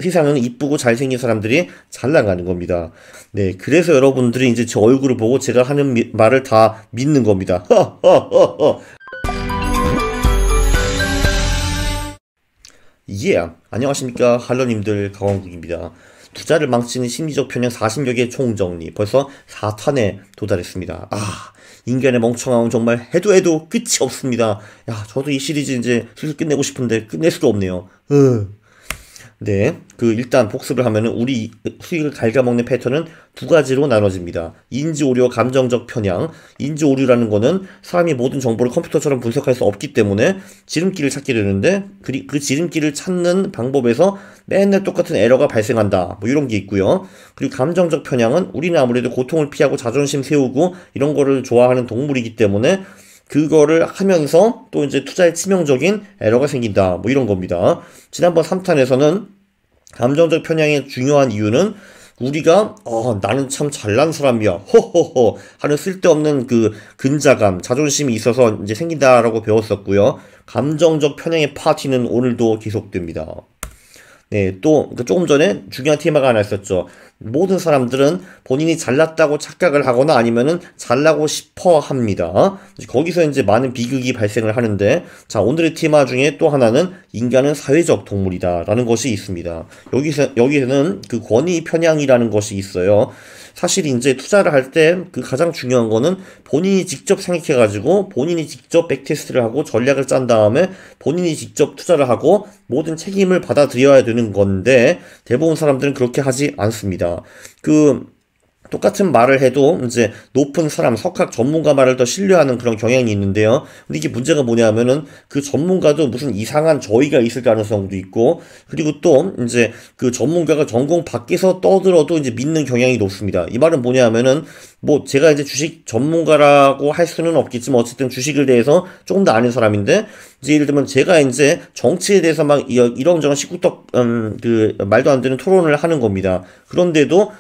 세상은 이쁘고 잘생긴 사람들이 잘 나가는 겁니다. 네, 그래서 여러분들이 이제 제 얼굴을 보고 제가 하는 말을 다 믿는 겁니다. 예, 안녕하십니까 할러님들, 강원국입니다. 투자를 망치는 심리적 편향 40여 개 총정리, 벌써 4탄에 도달했습니다. 인간의 멍청함은 정말 해도 끝이 없습니다. 야, 저도 이 시리즈 이제 슬슬 끝내고 싶은데 끝낼 수가 없네요. 네, 일단 복습을 하면은 우리 수익을 갉아먹는 패턴은 두 가지로 나눠집니다. 인지오류, 감정적 편향. 인지오류라는 거는 사람이 모든 정보를 컴퓨터처럼 분석할 수 없기 때문에 지름길을 찾게 되는데 그 지름길을 찾는 방법에서 맨날 똑같은 에러가 발생한다. 뭐 이런 게 있고요. 그리고 감정적 편향은 우리는 아무래도 고통을 피하고 자존심 세우고 이런 거를 좋아하는 동물이기 때문에 그거를 하면서 또 이제 투자에 치명적인 에러가 생긴다. 뭐 이런 겁니다. 지난번 3탄에서는 감정적 편향의 중요한 이유는 우리가 나는 참 잘난 사람이야 호호호 하는 쓸데없는 그 근자감, 자존심이 있어서 이제 생긴다라고 배웠었고요. 감정적 편향의 파티는 오늘도 계속됩니다. 네, 또 조금 전에 중요한 테마가 하나 있었죠. 모든 사람들은 본인이 잘났다고 착각을 하거나 아니면은 잘나고 싶어 합니다. 거기서 이제 많은 비극이 발생을 하는데, 자, 오늘의 테마 중에 또 하나는 인간은 사회적 동물이다 라는 것이 있습니다. 여기에는 그 권위 편향이라는 것이 있어요. 사실 이제 투자를 할 때 가장 중요한 거는 본인이 직접 생각해가지고 본인이 직접 백테스트를 하고 전략을 짠 다음에 본인이 직접 투자를 하고 모든 책임을 받아들여야 되는 건데 대부분 사람들은 그렇게 하지 않습니다. 똑같은 말을 해도 이제 높은 사람, 석학 전문가 말을 더 신뢰하는 그런 경향이 있는데요. 근데 이게 문제가 뭐냐면은 그 전문가도 무슨 이상한 저의가 있을 가능성도 있고, 그리고 또 이제 그 전문가가 전공 밖에서 떠들어도 이제 믿는 경향이 높습니다. 이 말은 뭐냐면은 뭐 제가 이제 주식 전문가라고 할 수는 없겠지만 어쨌든 주식에 대해서 조금 더 아는 사람인데, 이제 예를 들면 제가 이제 정치에 대해서 막 이런저런 시구떡 말도 안 되는 토론을 하는 겁니다. 그런데도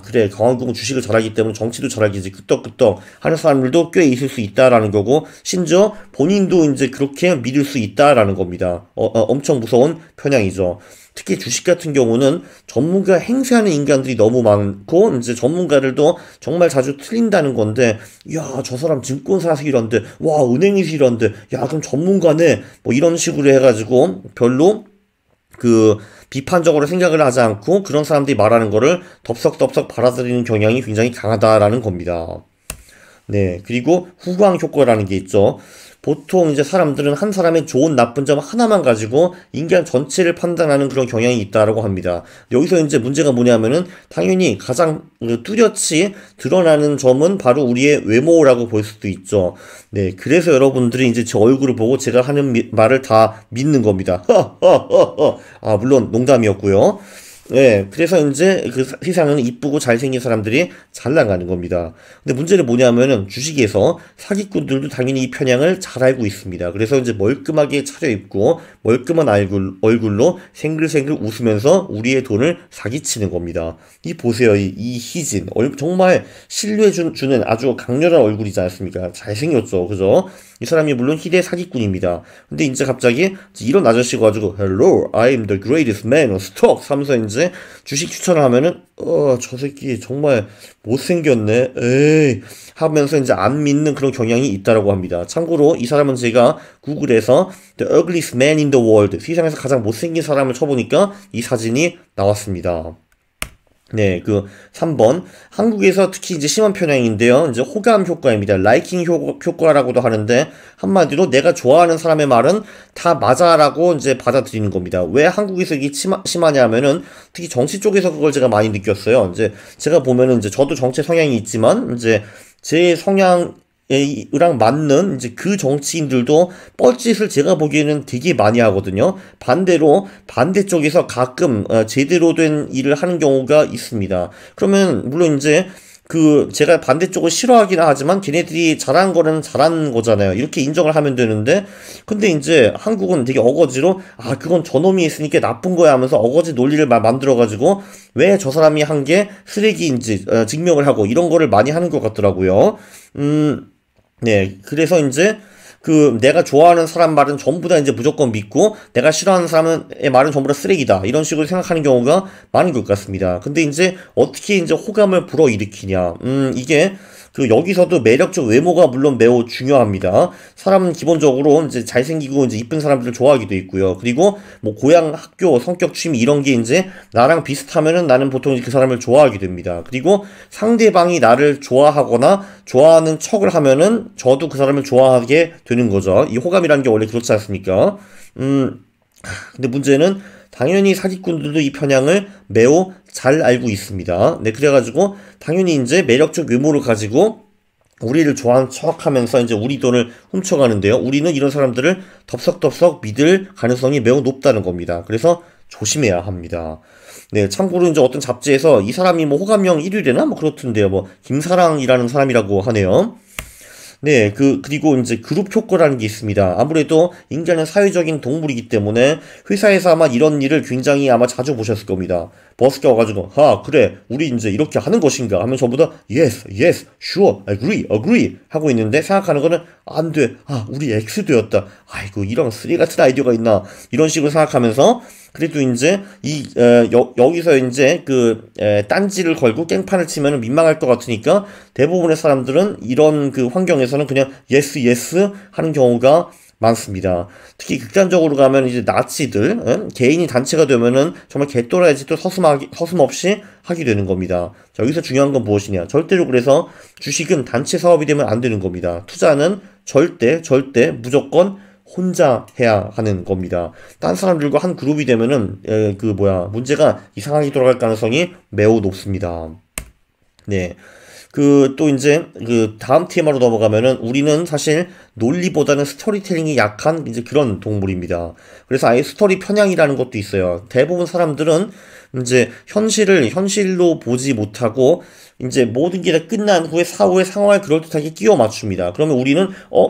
그래, 강원국은 주식을 잘하기 때문에 정치도 잘하겠지 끄떡끄떡 하는 사람들도 꽤 있을 수 있다라는 거고, 심지어 본인도 이제 그렇게 믿을 수 있다라는 겁니다. 엄청 무서운 편향이죠. 특히 주식 같은 경우는 전문가 행세하는 인간들이 너무 많고 이제 전문가들도 정말 자주 틀린다는 건데, 야, 저 사람 증권사에서 이런데, 와, 은행에서 이런데, 야, 그럼 전문가네, 뭐 이런 식으로 해가지고 별로 비판적으로 생각을 하지 않고 그런 사람들이 말하는 거를 덥석덥석 받아들이는 경향이 굉장히 강하다라는 겁니다. 네, 그리고 후광 효과라는 게 있죠. 보통 이제 사람들은 한 사람의 좋은 나쁜 점 하나만 가지고 인간 전체를 판단하는 그런 경향이 있다라고 합니다. 여기서 이제 문제가 뭐냐면은 당연히 가장 뚜렷이 드러나는 점은 바로 우리의 외모라고 볼 수도 있죠. 네, 그래서 여러분들이 이제 제 얼굴을 보고 제가 하는 말을 다 믿는 겁니다. 물론 농담이었고요. 네, 그래서 이제 세상은 이쁘고 잘생긴 사람들이 잘 나가는 겁니다. 근데 문제는 뭐냐면은 주식에서 사기꾼들도 당연히 이 편향을 잘 알고 있습니다. 그래서 이제 멀끔하게 차려입고 멀끔한 얼굴로 생글생글 웃으면서 우리의 돈을 사기치는 겁니다. 보세요. 이 희진. 정말 신뢰 주는 아주 강렬한 얼굴이지 않습니까? 잘생겼죠. 그죠? 이 사람이 물론 희대 사기꾼입니다. 근데 이제 갑자기 이런 아저씨가 가지고 Hello, I'm the greatest man on stocks 하면서 이제 주식 추천을 하면은 저 새끼 정말 못생겼네 에이 하면서 이제 안 믿는 그런 경향이 있다라고 합니다. 참고로 이 사람은 제가 구글에서 The ugliest man in the world, 세상에서 가장 못생긴 사람을 쳐보니까 이 사진이 나왔습니다. 네, 3번. 한국에서 특히 이제 심한 편향인데요. 이제 호감 효과입니다. 라이킹 효과라고도 하는데, 한마디로 내가 좋아하는 사람의 말은 다 맞아라고 이제 받아들이는 겁니다. 왜 한국에서 이게 심하냐면은, 특히 정치 쪽에서 그걸 제가 많이 느꼈어요. 이제 제가 보면은 이제 저도 정치 성향이 있지만, 이제 제 성향 랑 맞는 이제 그 정치인들도 뻘짓을 제가 보기에는 되게 많이 하거든요. 반대로 반대쪽에서 가끔 제대로 된 일을 하는 경우가 있습니다. 그러면 물론 이제 제가 반대쪽을 싫어하긴 하지만 걔네들이 잘한 거는 잘한 거잖아요. 이렇게 인정을 하면 되는데, 근데 이제 한국은 되게 어거지로 그건 저놈이 했으니까 나쁜 거야 하면서 어거지 논리를 만들어가지고 왜 저 사람이 한 게 쓰레기인지 증명을 하고 이런 거를 많이 하는 것 같더라고요. 네, 그래서 이제 내가 좋아하는 사람 말은 전부 다 이제 무조건 믿고 내가 싫어하는 사람의 말은 전부 다 쓰레기다. 이런 식으로 생각하는 경우가 많은 것 같습니다. 근데 이제 어떻게 이제 호감을 불어일으키냐. 이게 여기서도 매력적 외모가 물론 매우 중요합니다. 사람은 기본적으로 이제 잘생기고 이제 이쁜 사람들을 좋아하기도 있고요. 그리고 뭐 고향, 학교, 성격, 취미 이런 게 이제 나랑 비슷하면은 나는 보통 그 사람을 좋아하게 됩니다. 그리고 상대방이 나를 좋아하거나 좋아하는 척을 하면은 저도 그 사람을 좋아하게 되는 거죠. 이 호감이라는 게 원래 그렇지 않습니까? 근데 문제는 당연히 사기꾼들도 이 편향을 매우 잘 알고 있습니다. 네, 그래가지고 당연히 이제 매력적 외모를 가지고 우리를 좋아하는 척 하면서 이제 우리 돈을 훔쳐가는데요. 우리는 이런 사람들을 덥석덥석 믿을 가능성이 매우 높다는 겁니다. 그래서 조심해야 합니다. 네, 참고로 이제 어떤 잡지에서 이 사람이 뭐 호감형 1위래나 뭐 그렇던데요. 뭐 김사랑이라는 사람이라고 하네요. 네, 그리고 이제 그룹 효과라는 게 있습니다. 아무래도 인간은 사회적인 동물이기 때문에 회사에서 아마 이런 일을 굉장히 아마 자주 보셨을 겁니다. 버스가 와가지고, 그래, 우리 이제 이렇게 하는 것인가 하면 전부 다, yes, yes, sure, agree, agree 하고 있는데 생각하는 거는, 안 돼, 우리 X되었다. 아이고, 이런 쓰레기 같은 아이디어가 있나. 이런 식으로 생각하면서, 그래도 이제, 여기서 이제 딴지를 걸고 깽판을 치면 민망할 것 같으니까 대부분의 사람들은 이런 환경에서는 그냥 yes, yes 하는 경우가 많습니다. 특히 극단적으로 가면 이제 나치들, 개인이 단체가 되면은 정말 개또라이 짓도 서슴없이 하게 되는 겁니다. 자, 여기서 중요한 건 무엇이냐. 절대로 그래서 주식은 단체 사업이 되면 안 되는 겁니다. 투자는 절대, 무조건 혼자 해야 하는 겁니다. 딴 사람들과 한 그룹이 되면은 문제가 이상하게 돌아갈 가능성이 매우 높습니다. 네. 또 이제 다음 테마로 넘어가면은 우리는 사실 논리보다는 스토리텔링이 약한 이제 그런 동물입니다. 그래서 아예 스토리 편향이라는 것도 있어요. 대부분 사람들은 이제 현실을 현실로 보지 못하고 이제 모든 게 다 끝난 후에 사후의 상황을 그럴듯하게 끼워 맞춥니다. 그러면 우리는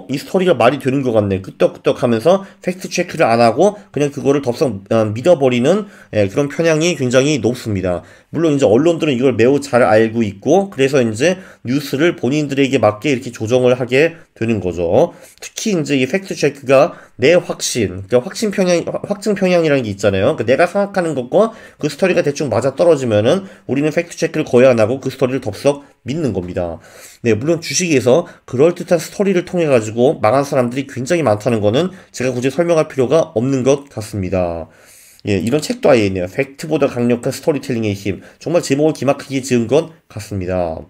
이 스토리가 말이 되는 것 같네. 끄떡끄떡 하면서 팩트 체크를 안 하고 그냥 그거를 덥석 믿어버리는 그런 편향이 굉장히 높습니다. 물론 이제 언론들은 이걸 매우 잘 알고 있고 그래서 이제 뉴스를 본인들에게 맞게 이렇게 조정을 하게 되는 거죠. 특히 이제 이 팩트 체크가 내 확신, 그러니까 확증 편향이라는 게 있잖아요. 그러니까 내가 생각하는 것과 그 스토리가 대충 맞아 떨어지면은 우리는 팩트 체크를 거의 안 하고 그 스토리를 덥석 믿는 겁니다. 네, 물론 주식에서 그럴듯한 스토리를 통해 가지고 망한 사람들이 굉장히 많다는 거는 제가 굳이 설명할 필요가 없는 것 같습니다. 예, 이런 책도 아예 있네요. 팩트보다 강력한 스토리텔링의 힘. 정말 제목을 기막히게 지은 것 같습니다.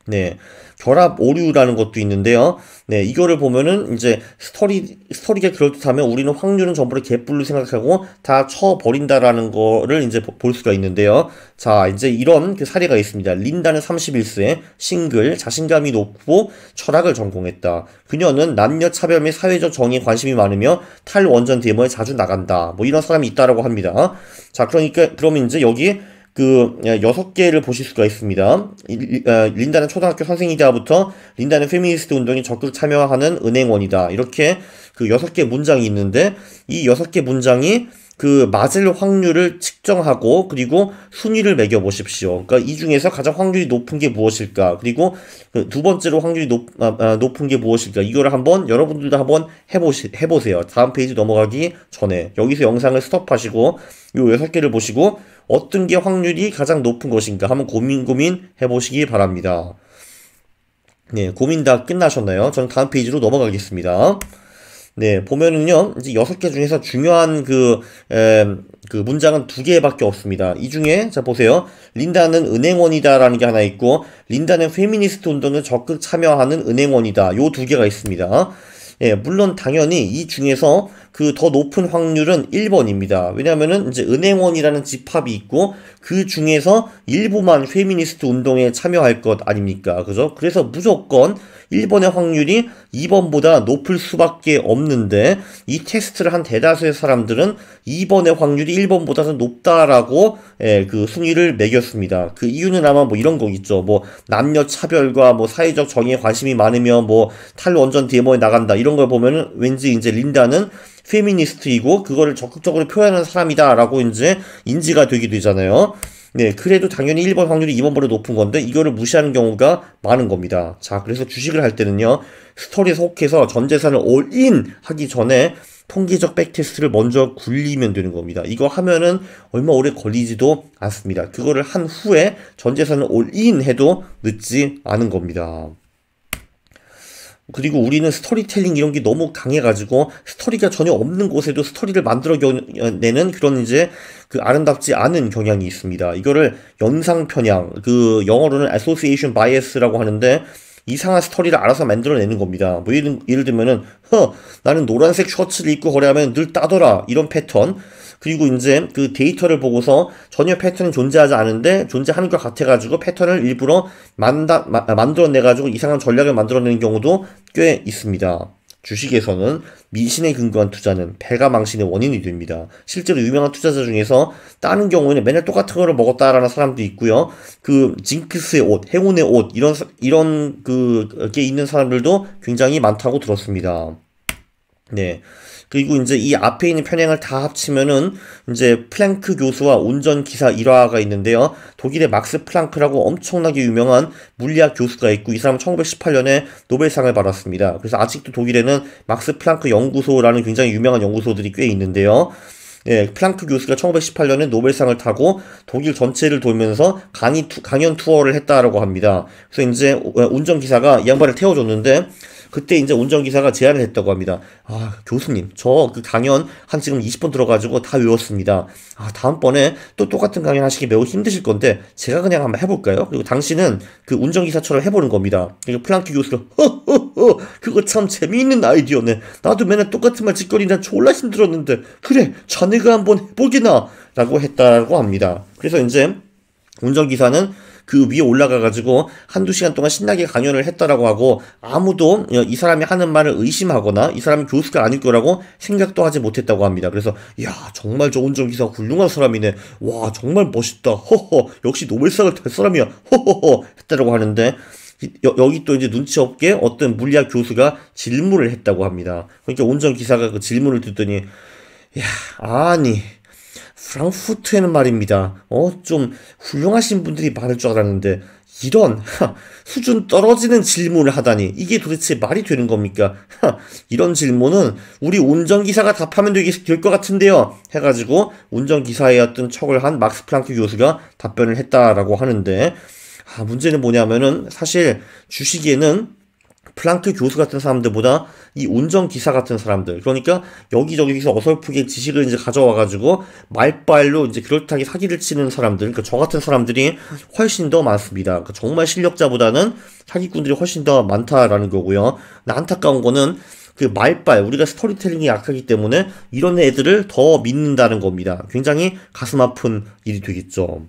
네. 결합 오류라는 것도 있는데요. 네, 이거를 보면은 이제 스토리가 그럴듯하면 우리는 확률은 전부 다 개뿔로 생각하고 다 쳐버린다라는 거를 이제 볼 수가 있는데요. 자, 이제 이런 사례가 있습니다. 린다는 31세, 싱글, 자신감이 높고 철학을 전공했다. 그녀는 남녀 차별 및 사회적 정의에 관심이 많으며 탈원전 데모에 자주 나간다. 뭐 이런 사람이 있다라고 합니다. 자, 그러면 이제 여기 6개를 보실 수가 있습니다. 린다는 초등학교 선생이다부터 린다는 페미니스트 운동에 적극 참여하는 은행원이다. 이렇게 6개 문장이 있는데 이 6개 문장이 맞을 확률을 측정하고 그리고 순위를 매겨 보십시오. 그러니까 이 중에서 가장 확률이 높은 게 무엇일까? 그리고 두 번째로 확률이 높은 게 무엇일까? 이거를 한번 여러분들도 한번 해보세요. 다음 페이지 넘어가기 전에 여기서 영상을 스톱하시고 이 6개를 보시고 어떤 게 확률이 가장 높은 것인가 한번 고민 해보시기 바랍니다. 네, 고민 다 끝나셨나요? 저는 다음 페이지로 넘어가겠습니다. 네, 보면은요, 이제 6개 중에서 중요한 문장은 2개밖에 없습니다. 이 중에, 자, 보세요. 린다는 은행원이다라는 게 하나 있고, 린다는 페미니스트 운동에 적극 참여하는 은행원이다. 요 2개가 있습니다. 예, 물론 당연히 이 중에서 더 높은 확률은 1번입니다. 왜냐면은 이제 은행원이라는 집합이 있고 그 중에서 일부만 페미니스트 운동에 참여할 것 아닙니까? 그죠? 그래서 무조건 1번의 확률이 2번보다 높을 수밖에 없는데 이 테스트를 한 대다수의 사람들은 2번의 확률이 1번보다 더 높다라고 순위를 매겼습니다. 그 이유는 아마 뭐 이런 거겠죠. 뭐 남녀 차별과 뭐 사회적 정의에 관심이 많으면 뭐 탈원전 데모에 나간다 이런 걸 보면은 왠지 이제 린다는 페미니스트이고 그거를 적극적으로 표현하는 사람이다라고 이제 인지가 되게 되잖아요. 네, 그래도 당연히 1번 확률이 2번보다 높은 건데 이거를 무시하는 경우가 많은 겁니다. 자, 그래서 주식을 할 때는요. 스토리에 속해서 전 재산을 올인 하기 전에 통계적 백테스트를 먼저 굴리면 되는 겁니다. 이거 하면은 얼마 오래 걸리지도 않습니다. 그거를 한 후에 전 재산을 올인 해도 늦지 않은 겁니다. 그리고 우리는 스토리텔링 이런 게 너무 강해가지고 스토리가 전혀 없는 곳에도 스토리를 만들어내는 그런 이제 그 아름답지 않은 경향이 있습니다. 이거를 연상 편향, 그 영어로는 association bias라고 하는데 이상한 스토리를 알아서 만들어내는 겁니다. 뭐 예를 들면은 나는 노란색 셔츠를 입고 거래하면 늘 따더라 이런 패턴. 그리고 이제 그 데이터를 보고서 전혀 패턴이 존재하지 않은데 존재하는 것 같아가지고 패턴을 일부러 만들어내가지고 이상한 전략을 만들어내는 경우도 꽤 있습니다. 주식에서는 미신에 근거한 투자는 배가 망신의 원인이 됩니다. 실제로 유명한 투자자 중에서 다른 경우에는 맨날 똑같은 거를 먹었다라는 사람도 있고요. 그 징크스의 옷, 행운의 옷 이런 그게 있는 사람들도 굉장히 많다고 들었습니다. 네. 그리고 이제 이 앞에 있는 편향을 다 합치면은 이제 플랭크 교수와 운전기사 일화가 있는데요. 독일의 막스 플랑크라고 엄청나게 유명한 물리학 교수가 있고 이 사람은 1918년에 노벨상을 받았습니다. 그래서 아직도 독일에는 막스 플랑크 연구소라는 굉장히 유명한 연구소들이 꽤 있는데요. 예, 플랑크 교수가 1918년에 노벨상을 타고 독일 전체를 돌면서 강연 투어를 했다라고 합니다. 그래서 이제 운전기사가 이 양반을 태워줬는데 그때 이제 운전기사가 제안을 했다고 합니다. 아, 교수님, 저 그 강연 한 지금 20분 들어가지고 다 외웠습니다. 아, 다음번에 또 똑같은 강연 하시기 매우 힘드실 건데, 제가 그냥 한번 해볼까요? 그리고 당신은 그 운전기사처럼 해보는 겁니다. 그리고 플랑크 교수가, 그거 참 재미있는 아이디어네. 나도 맨날 똑같은 말 짓거리다 졸라 힘들었는데, 그래, 자네가 한번 해보게나. 라고 했다고 합니다. 그래서 이제 운전기사는 그 위에 올라가가지고 한두 시간 동안 신나게 강연을 했다라고 하고 아무도 이 사람이 하는 말을 의심하거나 이 사람이 교수가 아닐 거라고 생각도 하지 못했다고 합니다. 그래서 야 정말 저 운전기사 훌륭한 사람이네. 와 정말 멋있다. 허허 역시 노벨상을 탈 사람이야. 허허허 했다라고 하는데 여기 또 이제 눈치 없게 어떤 물리학 교수가 질문을 했다고 합니다. 그러니까 운전기사가 그 질문을 듣더니 야 아니 프랑크푸르트에는 말입니다. 좀 훌륭하신 분들이 많을 줄 알았는데 이런 수준 떨어지는 질문을 하다니 이게 도대체 말이 되는 겁니까? 이런 질문은 우리 운전기사가 답하면 될 것 같은데요. 해가지고 운전기사의 어떤 척을 한 막스 플랑크 교수가 답변을 했다라고 하는데 문제는 뭐냐면은 사실 주식에는 플랑크 교수 같은 사람들보다 이 운전기사 같은 사람들, 그러니까 여기저기서 어설프게 지식을 이제 가져와가지고 말빨로 이제 그럴듯하게 사기를 치는 사람들, 그러니까 저 같은 사람들이 훨씬 더 많습니다. 그러니까 정말 실력자보다는 사기꾼들이 훨씬 더 많다라는 거고요. 안타까운 거는 그 말빨, 우리가 스토리텔링이 약하기 때문에 이런 애들을 더 믿는다는 겁니다. 굉장히 가슴 아픈 일이 되겠죠.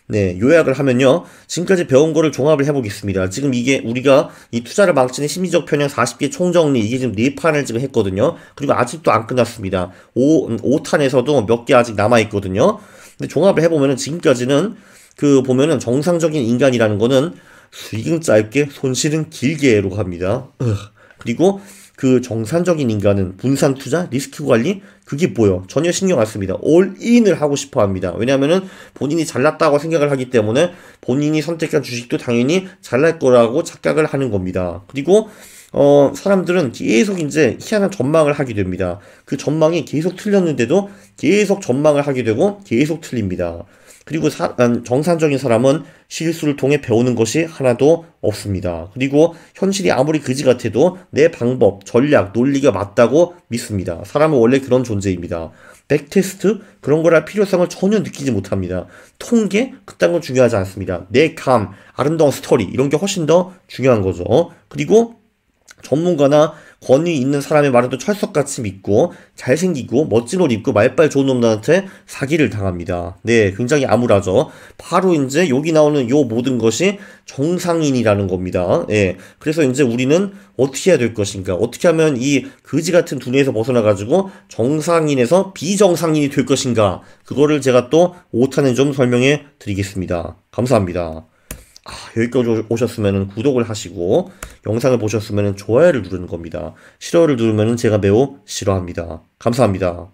네, 요약을 하면요. 지금까지 배운 거를 종합을 해보겠습니다. 지금 이게 우리가 이 투자를 망치는 심리적 편향 40개 총정리 이게 지금 4판을 지금 했거든요. 그리고 아직도 안 끝났습니다. 5탄에서도 몇 개 아직 남아있거든요. 근데 종합을 해보면은 지금까지는 그 보면은 정상적인 인간이라는 거는 수익은 짧게 손실은 길게로 합니다. 그리고 그 정상적인 인간은 분산 투자, 리스크 관리 그게 뭐요? 전혀 신경 안 씁니다. 올인을 하고 싶어 합니다. 왜냐하면은 본인이 잘났다고 생각을 하기 때문에 본인이 선택한 주식도 당연히 잘날 거라고 착각을 하는 겁니다. 그리고 사람들은 계속 이제 희한한 전망을 하게 됩니다. 그 전망이 계속 틀렸는데도 계속 전망을 하게 되고 계속 틀립니다. 그리고 정상적인 사람은 실수를 통해 배우는 것이 하나도 없습니다. 그리고 현실이 아무리 그지 같아도 내 방법, 전략, 논리가 맞다고 믿습니다. 사람은 원래 그런 존재입니다. 백테스트? 그런 거랄 필요성을 전혀 느끼지 못합니다. 통계? 그딴 건 중요하지 않습니다. 내 감, 아름다운 스토리 이런 게 훨씬 더 중요한 거죠. 그리고 전문가나 권위 있는 사람의 말은 또 철석같이 믿고 잘생기고 멋진 옷 입고 말빨 좋은 놈들한테 사기를 당합니다. 네, 굉장히 암울하죠. 바로 이제 여기 나오는 요 모든 것이 정상인이라는 겁니다. 예, 그래서 이제 우리는 어떻게 해야 될 것인가? 어떻게 하면 이 거지 같은 두뇌에서 벗어나가지고 정상인에서 비정상인이 될 것인가? 그거를 제가 또 5탄에 좀 설명해 드리겠습니다. 감사합니다. 여기까지 오셨으면 구독을 하시고 영상을 보셨으면 좋아요를 누르는 겁니다. 싫어요를 누르면 제가 매우 싫어합니다. 감사합니다.